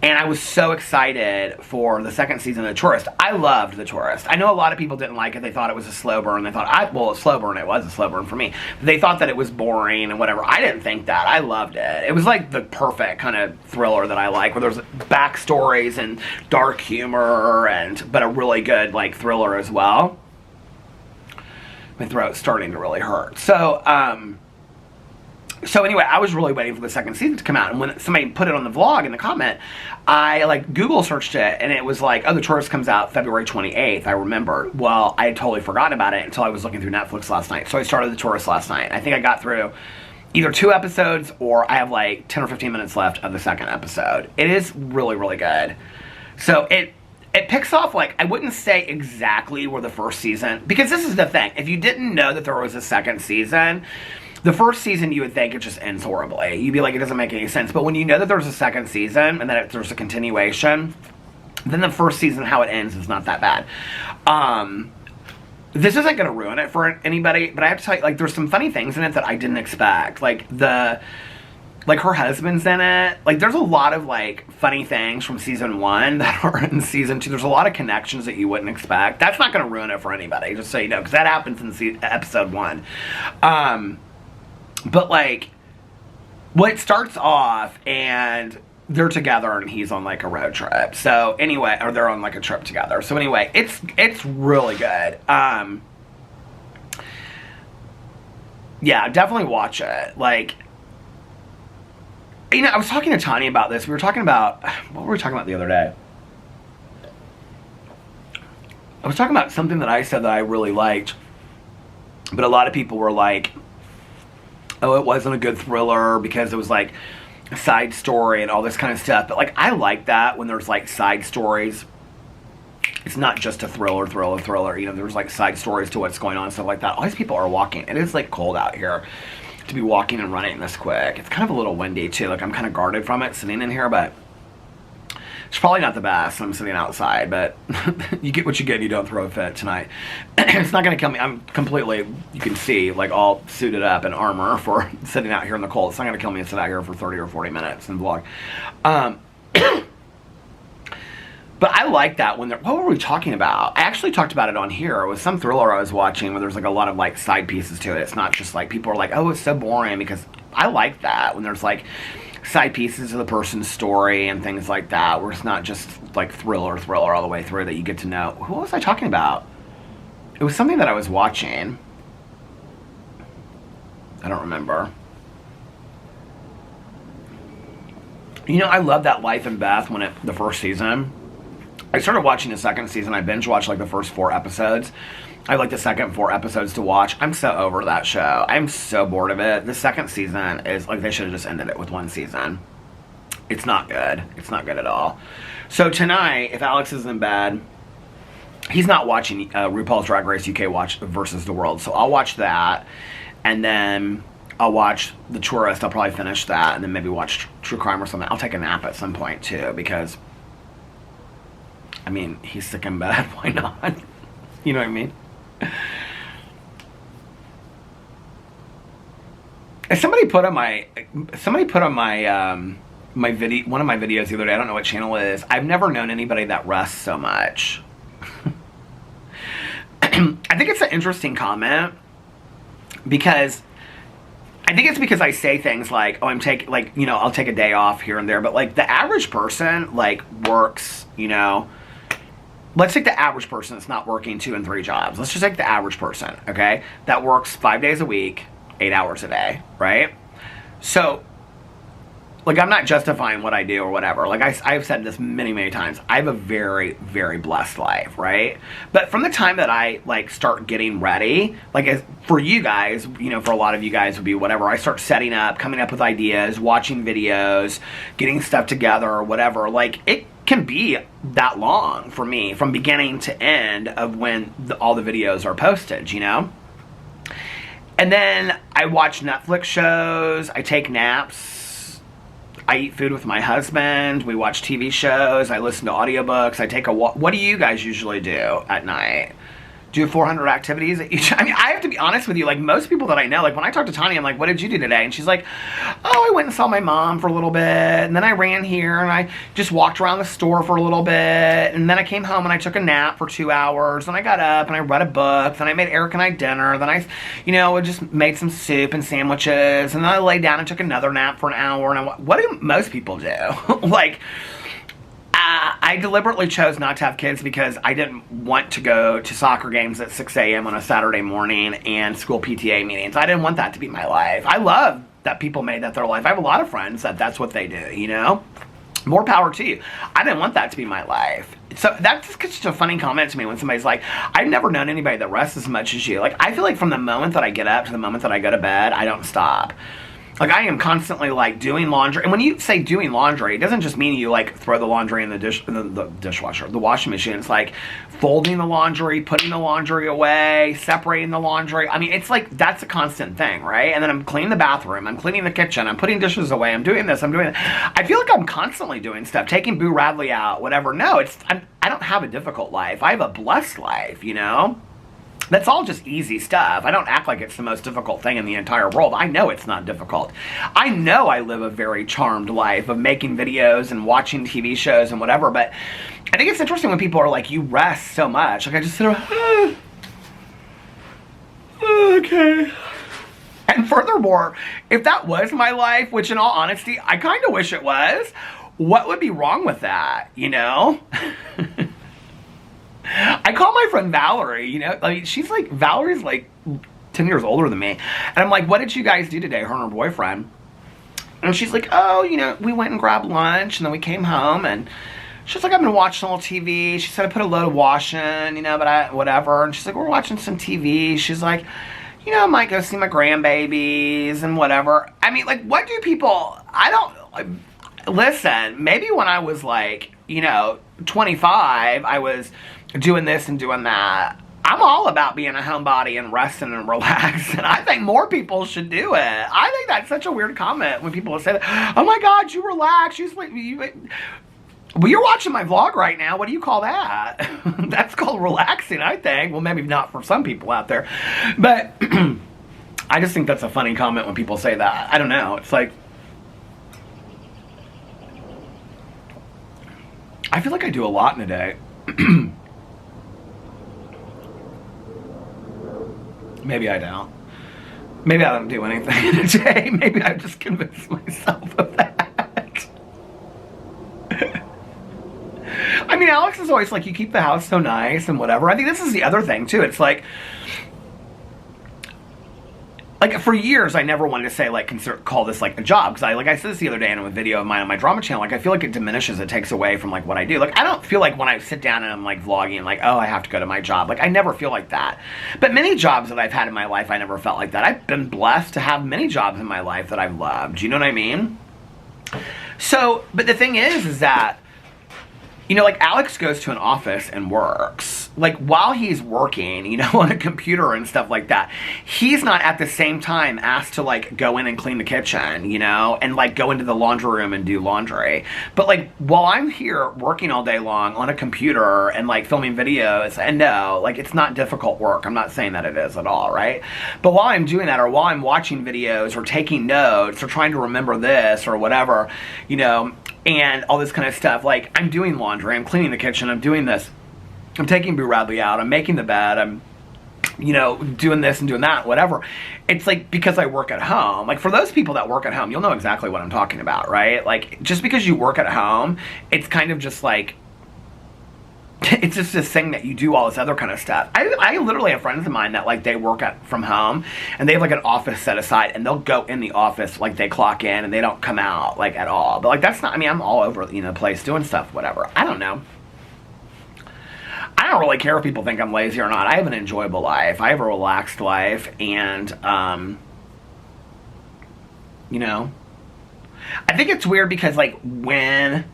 And I was so excited for the second season of The Tourist. I loved The Tourist. I know a lot of people didn't like it. They thought it was a slow burn. They thought, well, a slow burn. It was a slow burn for me. They thought that it was boring and whatever. I didn't think that. I loved it. It was like the perfect kind of thriller that I like, where there's backstories and dark humor, but a really good like thriller as well. My throat's starting to really hurt. So anyway, I was really waiting for the second season to come out, and when somebody put it on the vlog in the comment, I like Google searched it, and it was like, oh, The Tourist comes out February 28th, I remember. Well, I had totally forgotten about it until I was looking through Netflix last night. So I started The Tourist last night. I think I got through either 2 episodes, or I have like 10 or 15 minutes left of the second episode. It is really, really good. So it picks off, like, I wouldn't say exactly where the first season, because this is the thing, if you didn't know that there was a second season, the first season, you would think it just ends horribly. You'd be like, it doesn't make any sense. But when you know that there's a second season and that there's a continuation, then the first season, how it ends, is not that bad. This isn't going to ruin it for anybody, but I have to tell you, like, there's some funny things in it that I didn't expect. Like, her husband's in it. Like, there's a lot of, like, funny things from season 1 that are in season 2. There's a lot of connections that you wouldn't expect. That's not going to ruin it for anybody, just so you know, because that happens in episode 1. But, like, well, it starts off, and they're together, and he's on, like, a road trip. So, anyway, or they're on, like, a trip together. So, anyway, it's really good. Yeah, definitely watch it. Like, you know, I was talking to Tanya about this. We were talking about, what were we talking about the other day? I was talking about something that I said that I really liked, but a lot of people were like, oh, it wasn't a good thriller because it was like a side story and all this kind of stuff. But like, I like that when there's like side stories. It's not just a thriller. You know, there's like side stories to what's going on and stuff like that. All these people are walking. It is like cold out here to be walking and running this quick. It's kind of a little windy too. Like, I'm kind of guarded from it sitting in here, but it's probably not the best. I'm sitting outside, but you get what you get and you don't throw a fit tonight. It's not going to kill me. I'm completely, you can see, like, all suited up in armor for sitting out here in the cold. It's not going to kill me to sit out here for 30 or 40 minutes and vlog. But I like that when what were we talking about? I actually talked about it on here. It was some thriller I was watching where there's like a lot of like side pieces to it. It's not just like people are like, oh, it's so boring, because I like that when there's like side pieces of the person's story and things like that, where it's not just like thriller all the way through, that you get to know. Who was I talking about? It was something that I was watching. I don't remember. You know, I love that Life and Beth the first season. I started watching the second season. I binge watched like the first 4 episodes. I like the second 4 episodes to watch. I'm so over that show. I'm so bored of it. The second season is like, they should have just ended it with 1 season. It's not good. It's not good at all. So tonight, if Alex is in bed, he's not watching RuPaul's Drag Race UK Watch versus the World. So I'll watch that, and then I'll watch The Tourist. I'll probably finish that, and then maybe watch True Crime or something. I'll take a nap at some point too, because I mean, he's sick in bed. Why not? You know what I mean? Somebody put on my one of my videos the other day, I don't know what channel it is. I've never known anybody that rests so much. I think it's an interesting comment because I think it's because I say things like, oh, I'm taking, like, you know, I'll take a day off here and there. But, like, the average person, like, works, you know, let's take the average person that's not working 2 and 3 jobs. Let's just take the average person, okay, that works 5 days a week, 8 hours a day, right? So, like, I'm not justifying what I do or whatever. Like, I've said this many, many times. I have a very, very blessed life, right? But from the time that I, like, start getting ready, like, as, for you guys, you know, for a lot of you guys would be whatever. I start setting up, coming up with ideas, watching videos, getting stuff together or whatever. Like, it can be that long for me from beginning to end of when all the videos are posted, you know? And then I watch Netflix shows, I take naps, I eat food with my husband, we watch TV shows, I listen to audiobooks, I take a walk. What do you guys usually do at night? Do 400 activities at each? I mean, I have to be honest with you, like, most people that I know, like, when I talk to Tanya, I'm like, what did you do today? And she's like, oh, I went and saw my mom for a little bit, and then I ran here, and I just walked around the store for a little bit, and then I came home and I took a nap for 2 hours, and I got up and I read a book, then I made Eric and I dinner, then I, you know, just made some soup and sandwiches, and then I laid down and took another nap for an hour, and what do most people do? Like, I deliberately chose not to have kids because I didn't want to go to soccer games at 6 a.m. on a Saturday morning and school PTA meetings. I didn't want that to be my life. I love that people made that their life. I have a lot of friends that that's what they do, you know? More power to you. I didn't want that to be my life. So that's just a funny comment to me when somebody's like, I've never known anybody that rests as much as you. Like, I feel like from the moment that I get up to the moment that I go to bed, I don't stop. Like, I am constantly, like, doing laundry. And when you say doing laundry, it doesn't just mean you, like, throw the laundry in the dishwasher, the washing machine. It's like folding the laundry, putting the laundry away, separating the laundry. I mean, it's like, that's a constant thing, right? And then I'm cleaning the bathroom, I'm cleaning the kitchen, I'm putting dishes away, I'm doing this, I'm doing that. I feel like I'm constantly doing stuff, taking Boo Radley out, whatever. No, I don't have a difficult life. I have a blessed life, you know? That's all just easy stuff. I don't act like it's the most difficult thing in the entire world. I know it's not difficult. I know I live a very charmed life of making videos and watching TV shows and whatever, but I think it's interesting when people are like, you rest so much. Like, I just sit around, okay. And furthermore, if that was my life, which in all honesty, I kind of wish it was, what would be wrong with that, you know? I call my friend Valerie, you know, like, she's like, Valerie's like 10 years older than me. And I'm like, what did you guys do today, her and her boyfriend? And she's like, oh, you know, we went and grabbed lunch, and then we came home, and she's like, I've been watching a little TV. She said I put a load of washing, you know, but whatever. And she's like, we're watching some TV. She's like, you know, I might go see my grandbabies and whatever. I mean, like, what do people, listen, maybe when I was like, you know, 25, I was doing this and doing that. I'm all about being a homebody and resting and relaxing. I think more people should do it. I think that's such a weird comment when people say that. Oh my God, you relax. Well, you're watching my vlog right now. What do you call that? That's called relaxing, I think. Well, maybe not for some people out there. But I just think that's a funny comment when people say that. I don't know. It's like, I feel like I do a lot in a day. Maybe I don't. Maybe I don't do anything in a day. Maybe I've just convinced myself of that. I mean, Alex is always like, you keep the house so nice and whatever. I think this is the other thing, too. It's like for years, I never wanted to say, like, call this, like, a job. Because I said this the other day in a video of mine on my drama channel, like, I feel like it diminishes, it takes away from, like, what I do. Like, I don't feel like when I sit down and I'm, like, vlogging, like, oh, I have to go to my job. Like, I never feel like that. But many jobs that I've had in my life, I never felt like that. I've been blessed to have many jobs in my life that I've loved. Do you know what I mean? So, but the thing is that you know, like Alex goes to an office and works. Like while he's working, you know, on a computer and stuff like that, he's not at the same time asked to like go in and clean the kitchen, you know, and like go into the laundry room and do laundry. But like while I'm here working all day long on a computer and like filming videos, and no, like it's not difficult work. I'm not saying that it is at all, right? But while I'm doing that, or while I'm watching videos or taking notes or trying to remember this or whatever, you know, and all this kind of stuff, like I'm doing laundry, I'm cleaning the kitchen, I'm doing this, I'm taking Boo Radley out, I'm making the bed, I'm, you know, doing this and doing that, whatever. It's like because I work at home. Like for those people that work at home, you'll know exactly what I'm talking about, right? Like just because you work at home, it's kind of just like, it's just this thing that you do all this other kind of stuff. I literally have friends of mine that like they work from home and they have like an office set aside and they'll go in the office, like they clock in and they don't come out like at all. But like that's not, I mean, I'm all over, you know, the place doing stuff, whatever. I don't know. I don't really care if people think I'm lazy or not. I have an enjoyable life. I have a relaxed life, and you know, I think it's weird because like when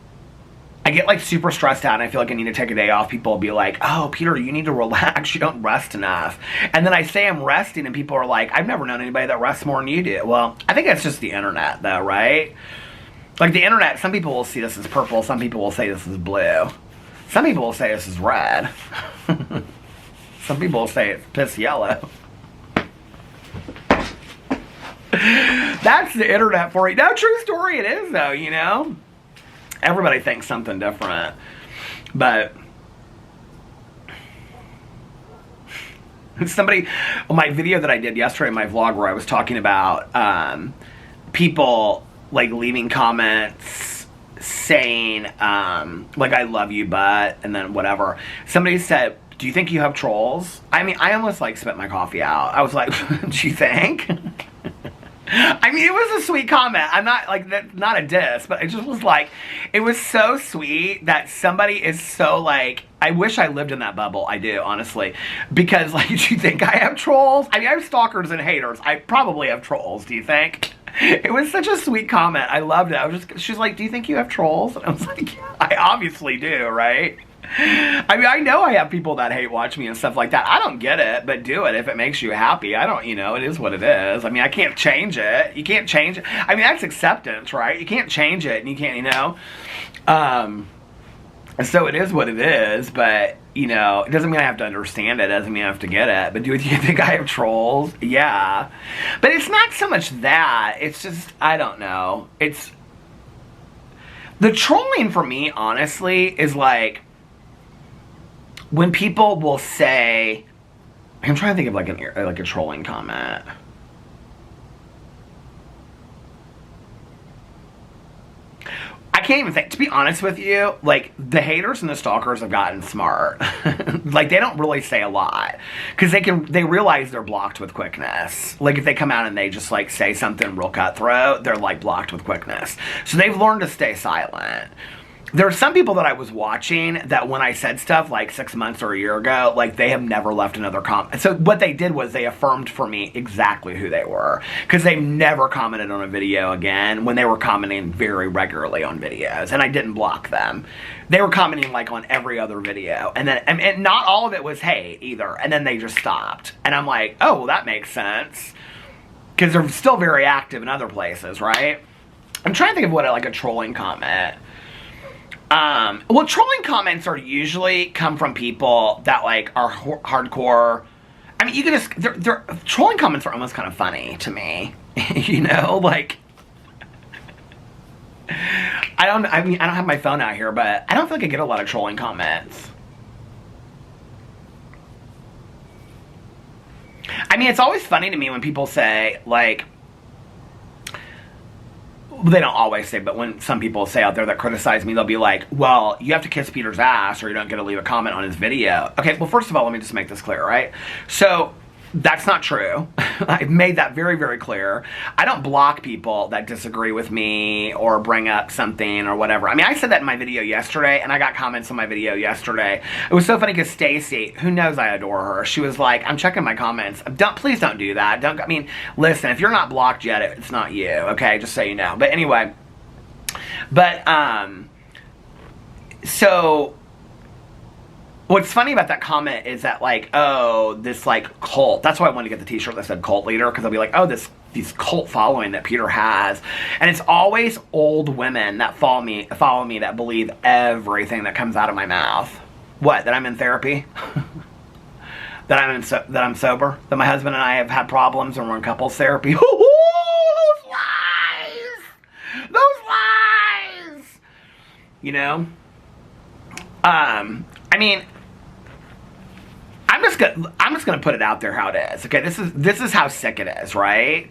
I get like super stressed out and I feel like I need to take a day off, people will be like, oh, Peter, you need to relax. You don't rest enough. And then I say I'm resting and people are like, I've never known anybody that rests more than you do. Well, I think that's just the internet though, right? Like the internet, some people will see this as purple. Some people will say this is blue. Some people will say this is red. Some people will say it's piss yellow. That's the internet for you. No, true story it is though, you know? Everybody thinks something different. But somebody, well, my video that I did yesterday, my vlog where I was talking about people like leaving comments saying like I love you but, and then whatever. Somebody said, do you think you have trolls? I mean, I almost like spit my coffee out. I was like, do you think? I mean, it was a sweet comment. I'm not like, not a diss, but it just was like, it was so sweet that somebody is so like, I wish I lived in that bubble. I do, honestly. Because like, do you think I have trolls? I mean, I have stalkers and haters. I probably have trolls, do you think? It was such a sweet comment. I loved it. I was just, she's like, do you think you have trolls? And I was like, yeah, I obviously do, right? I mean, I know I have people that hate watch me and stuff like that. I don't get it, but do it if it makes you happy. I don't, you know, it is what it is. I mean, I can't change it. You can't change it. I mean, that's acceptance, right? You can't change it and you can't, you know. So it is what it is, but, you know, it doesn't mean I have to understand it. It doesn't mean I have to get it. But do you think I have trolls? Yeah. But it's not so much that. It's just, I don't know. It's, the trolling for me, honestly, is like, when people will say, I'm trying to think of like a trolling comment. I can't even think, to be honest with you, like the haters and the stalkers have gotten smart. Like they don't really say a lot because they realize they're blocked with quickness. Like if they come out and they just like say something real cutthroat, they're like blocked with quickness. So they've learned to stay silent. There are some people that I was watching that when I said stuff like 6 months or a year ago, like they have never left another comment. So what they did was they affirmed for me exactly who they were. Because they've never commented on a video again when they were commenting very regularly on videos. And I didn't block them. They were commenting like on every other video. And then, and not all of it was hate either. And then they just stopped. And I'm like, oh, well that makes sense. Because they're still very active in other places, right? I'm trying to think of what like a trolling comment. Well, trolling comments are usually come from people that like are hardcore. I mean, you can just, they're trolling comments are almost kind of funny to me, you know, like, I mean, I don't have my phone out here, but I don't feel like I get a lot of trolling comments. I mean, it's always funny to me when people say like, they don't always say, but when some people say out there that criticize me, they'll be like, well, you have to kiss Peter's ass or you don't get to leave a comment on his video. Okay, well, first of all, let me just make this clear, right? So, that's not true. I've made that very, very clear. I don't block people that disagree with me or bring up something or whatever. I mean, I said that in my video yesterday, and I got comments on my video yesterday. It was so funny because Stacy, who knows I adore her, she was like, I'm checking my comments. Please don't do that. I mean, listen, if you're not blocked yet, it's not you, okay? Just so you know. But anyway, So what's funny about that comment is that, like, oh, this, like, cult. That's why I wanted to get the t-shirt that said cult leader, because I'll be like, oh, these cult following that Peter has. And it's always old women that follow me that believe everything that comes out of my mouth. What? That I'm in therapy? that I'm sober? That my husband and I have had problems and we're in couples therapy? Those lies! Those lies! You know? I mean, I'm just gonna put it out there how it is. Okay, this is how sick it is, right?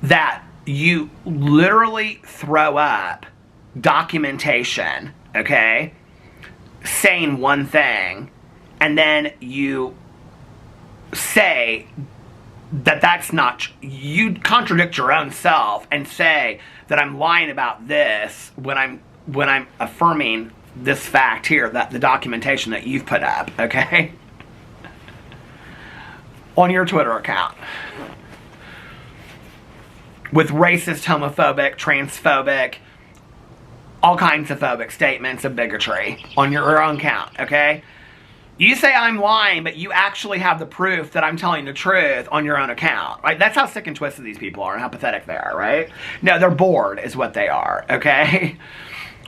That you literally throw up documentation, okay, saying one thing, and then you say that that's not. You contradict your own self and say that I'm lying about this when I'm affirming this fact here, that the documentation that you've put up, okay, on your Twitter account with racist, homophobic, transphobic, all kinds of phobic statements of bigotry on your own account, okay? You say I'm lying, but you actually have the proof that I'm telling the truth on your own account, right? That's how sick and twisted these people are and how pathetic they are, right? No, they're bored is what they are, okay?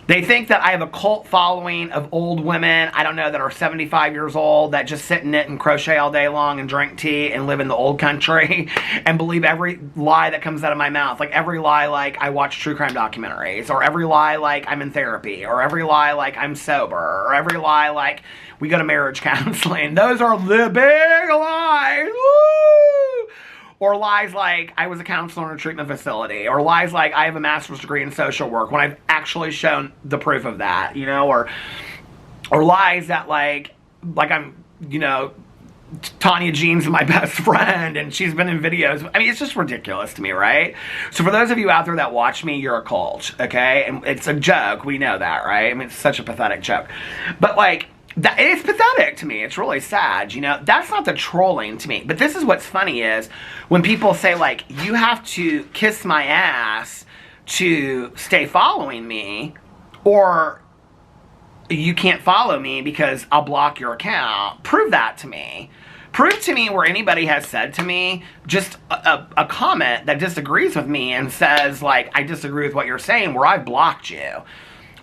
They think that I have a cult following of old women, I don't know, that are 75 years old, that just sit and knit and crochet all day long and drink tea and live in the old country and believe every lie that comes out of my mouth. Like every lie like I watch true crime documentaries, or every lie like I'm in therapy, or every lie like I'm sober, or every lie like we go to marriage counseling. Those are the big lies. Woo! Or lies like I was a counselor in a treatment facility. Or lies like I have a master's degree in social work when I've actually shown the proof of that, you know? Or lies that like I'm, you know, Tanya Jean's my best friend and she's been in videos. I mean, it's just ridiculous to me, right? So for those of you out there that watch me, you're a cult, okay? And it's a joke. We know that, right? I mean, it's such a pathetic joke. But like, it's pathetic to me. It's really sad, you know. That's not the trolling to me. But this is what's funny is when people say, like, you have to kiss my ass to stay following me, or you can't follow me because I'll block your account. Prove that to me. Prove to me where anybody has said to me just a comment that disagrees with me and says, like, I disagree with what you're saying, where I've blocked you.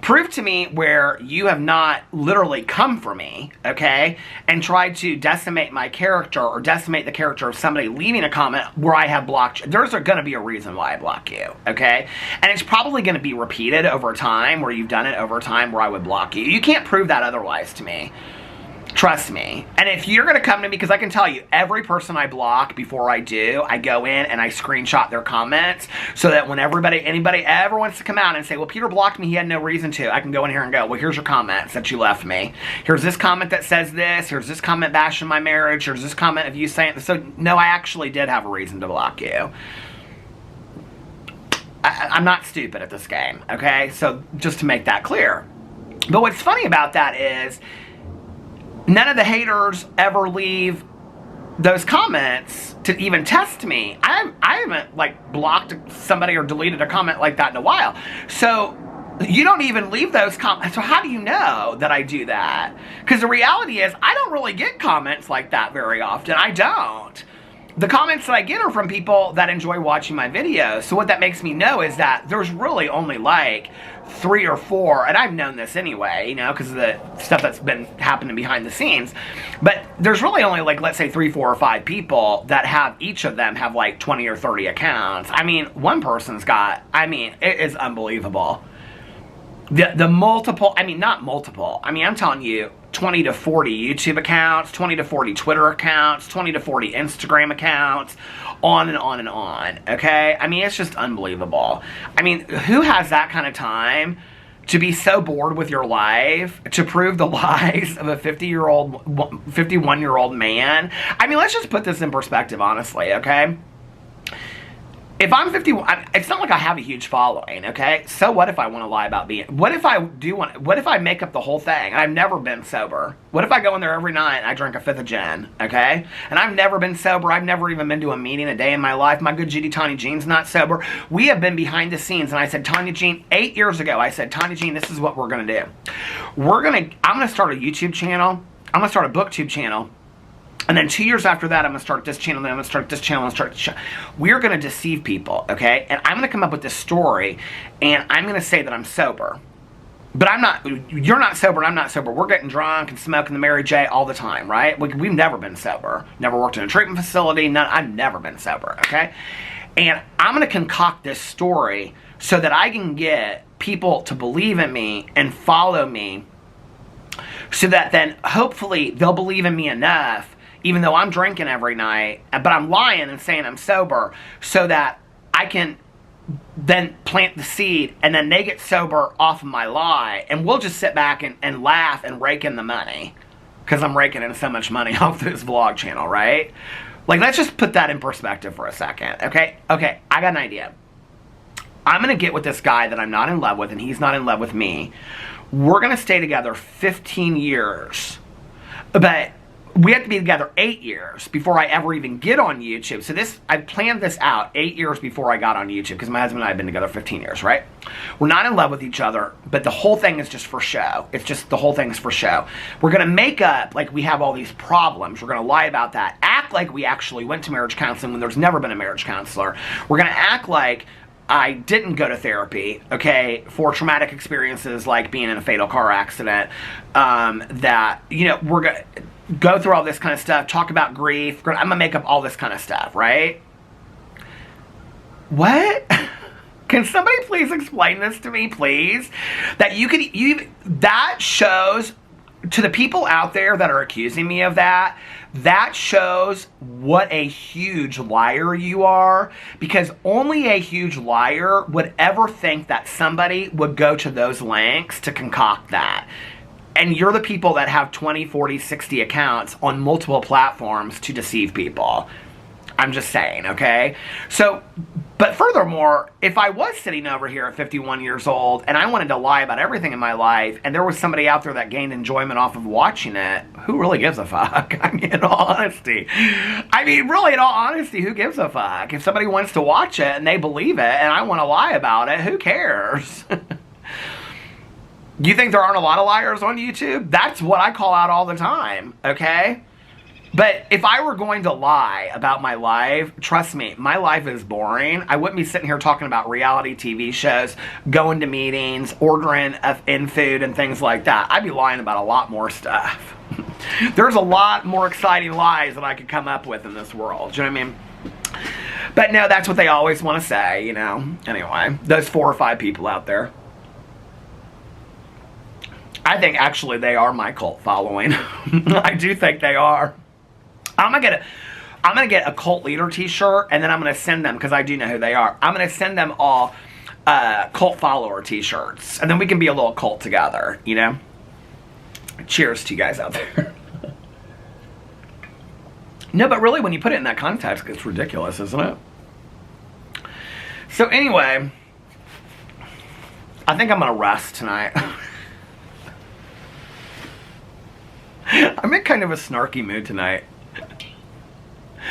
Prove to me where you have not literally come for me, okay, and tried to decimate my character or decimate the character of somebody leaving a comment where I have blocked you. There's going to be a reason why I block you, okay? And it's probably going to be repeated over time, where you've done it over time where I would block you. You can't prove that otherwise to me. Trust me. And if you're going to come to me, because I can tell you, every person I block before I do, I go in and I screenshot their comments so that when anybody ever wants to come out and say, well, Peter blocked me, he had no reason to, I can go in here and go, well, here's your comments that you left me. Here's this comment that says this. Here's this comment bashing my marriage. Here's this comment of you saying, so no, I actually did have a reason to block you. I'm not stupid at this game, okay? So just to make that clear. But what's funny about that is, none of the haters ever leave those comments to even test me. I haven't like blocked somebody or deleted a comment like that in a while. So you don't even leave those comments. So how do you know that I do that? Because the reality is I don't really get comments like that very often. I don't. The comments that I get are from people that enjoy watching my videos. So what that makes me know is that there's really only like 3 or 4, and I've known this anyway, you know, because of the stuff that's been happening behind the scenes. But there's really only like, let's say 3, 4, or 5 people that have, each of them have like 20 or 30 accounts. I mean, one person's got, I mean, it is unbelievable. The multiple, I mean, not multiple. I mean, I'm telling you, 20 to 40 YouTube accounts, 20 to 40 Twitter accounts, 20 to 40 Instagram accounts, on and on and on, okay? I mean, it's just unbelievable. I mean, who has that kind of time to be so bored with your life to prove the lies of a 51-year-old, man? I mean, let's just put this in perspective, honestly, okay? if I'm 51, it's not like I have a huge following, okay? So what if I want to lie about being, what if I make up the whole thing and I've never been sober? What if I go in there every night and I drink a fifth of gin, okay? And I've never been sober. I've never even been to a meeting a day in my life. My good Judy Tanya Jean's not sober. We have been behind the scenes, and I said, Tanya Jean, 8 years ago, I said, Tanya Jean, this is what we're going to do. I'm going to start a YouTube channel. I'm going to start a BookTube channel. And then 2 years after that, I'm going to start this channel, then I'm going to start this channel, and start this channel. We're going to deceive people, okay? And I'm going to come up with this story, and I'm going to say that I'm sober. But I'm not, you're not sober, and I'm not sober. We're getting drunk and smoking the Mary J all the time, right? We've never been sober. Never worked in a treatment facility. I've never been sober, okay? And I'm going to concoct this story so that I can get people to believe in me and follow me, so that then hopefully they'll believe in me enough, even though I'm drinking every night, but I'm lying and saying I'm sober, so that I can then plant the seed, and then they get sober off of my lie, and we'll just sit back and laugh and rake in the money, because I'm raking in so much money off this vlog channel, right? Like, let's just put that in perspective for a second, okay? Okay, I got an idea. I'm going to get with this guy that I'm not in love with, and he's not in love with me. We're going to stay together 15 years, but we have to be together 8 years before I ever even get on YouTube. So I planned this out 8 years before I got on YouTube, because my husband and I have been together 15 years, right? We're not in love with each other, but the whole thing is just for show. It's just, the whole thing is for show. We're going to make up like we have all these problems. We're going to lie about that. Act like we actually went to marriage counseling when there's never been a marriage counselor. We're going to act like I didn't go to therapy, okay, for traumatic experiences like being in a fatal car accident. That, you know, we're going to go through all this kind of stuff, talk about grief. I'm gonna make up all this kind of stuff, right? What? Can somebody please explain this to me, please? That that shows to the people out there that are accusing me of that, that shows what a huge liar you are, because only a huge liar would ever think that somebody would go to those lengths to concoct that. And you're the people that have 20, 40, 60 accounts on multiple platforms to deceive people. I'm just saying, okay? So, but furthermore, if I was sitting over here at 51 years old and I wanted to lie about everything in my life, and there was somebody out there that gained enjoyment off of watching it, who really gives a fuck? I mean, in all honesty. I mean, really, in all honesty, who gives a fuck? If somebody wants to watch it and they believe it and I want to lie about it, who cares? You think there aren't a lot of liars on YouTube? That's what I call out all the time, okay? But if I were going to lie about my life, trust me, my life is boring. I wouldn't be sitting here talking about reality TV shows, going to meetings, ordering in food and things like that. I'd be lying about a lot more stuff. There's a lot more exciting lies that I could come up with in this world. Do you know what I mean? But no, that's what they always want to say, you know. Anyway, those 4 or 5 people out there. I think actually they are my cult following. I do think they are. I'm gonna get a cult leader t-shirt, and then I'm gonna send them, because I do know who they are. I'm gonna send them all cult follower t-shirts, and then we can be a little cult together, you know? Cheers to you guys out there. No, but really, when you put it in that context, it's ridiculous, isn't it? So anyway, I think I'm gonna rest tonight. I'm in kind of a snarky mood tonight.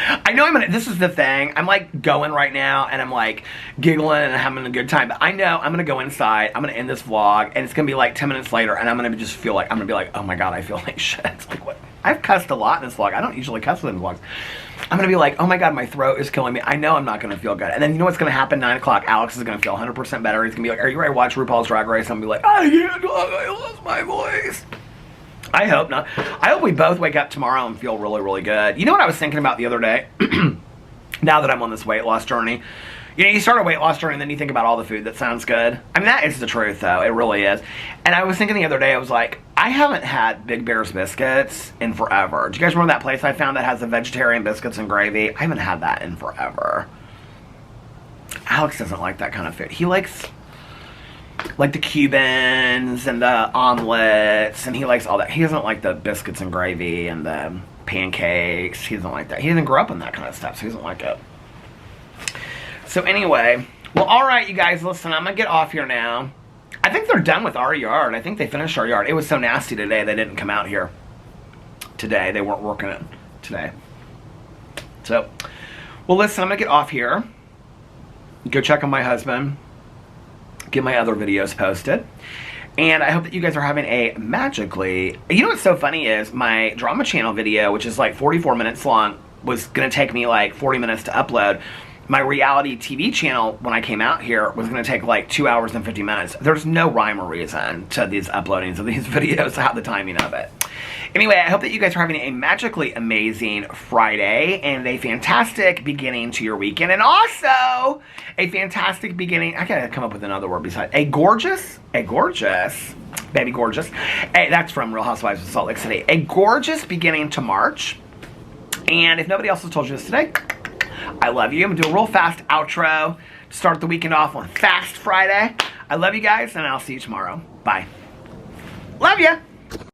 I know this is the thing, I'm like going right now and I'm like giggling and having a good time, but I know I'm gonna go inside, I'm gonna end this vlog, and it's gonna be like 10 minutes later, and I'm gonna just feel like, I'm gonna be like, oh my god, I feel like shit. It's like, what? I've cussed a lot in this vlog. I don't usually cuss in vlogs. I'm gonna be like, oh my god, my throat is killing me. I know I'm not gonna feel good. And then you know what's gonna happen? 9 o'clock, Alex is gonna feel 100% better. He's gonna be like, are you ready to watch RuPaul's Drag Race? I'm gonna be like, I can't talk, I lost my voice. I hope not. I hope we both wake up tomorrow and feel really, really good. You know what I was thinking about the other day? Now that I'm on this weight loss journey. You know, you start a weight loss journey and then you think about all the food that sounds good. I mean, that is the truth, though. It really is. And I was thinking the other day, I was like, I haven't had Big Bear's biscuits in forever. Do you guys remember that place I found that has the vegetarian biscuits and gravy? I haven't had that in forever. Alex doesn't like that kind of food. He likes like the Cubans and the omelets, and he likes all that. He doesn't like the biscuits and gravy and the pancakes. He doesn't like that. He didn't grow up in that kind of stuff, so he doesn't like it. So anyway, well, all right, you guys, listen, I'm going to get off here now. I think they're done with our yard. I think they finished our yard. It was so nasty today, they didn't come out here today. They weren't working it today. So, well, listen, I'm going to get off here. Go check on my husband. Get my other videos posted. And I hope that you guys are having a magically... You know what's so funny is my drama channel video, which is like 44 minutes long, was going to take me like 40 minutes to upload. My reality TV channel, when I came out here, was going to take like 2 hours and 50 minutes. There's no rhyme or reason to these uploadings of these videos, how the timing of it. Anyway, I hope that you guys are having a magically amazing Friday and a fantastic beginning to your weekend. And also, a fantastic beginning... I gotta come up with another word besides... A gorgeous, baby gorgeous. Hey, that's from Real Housewives of Salt Lake City. A gorgeous beginning to March. And if nobody else has told you this today... I love you. I'm going to do a real fast outro to start the weekend off on Fast Friday. I love you guys, and I'll see you tomorrow. Bye. Love ya.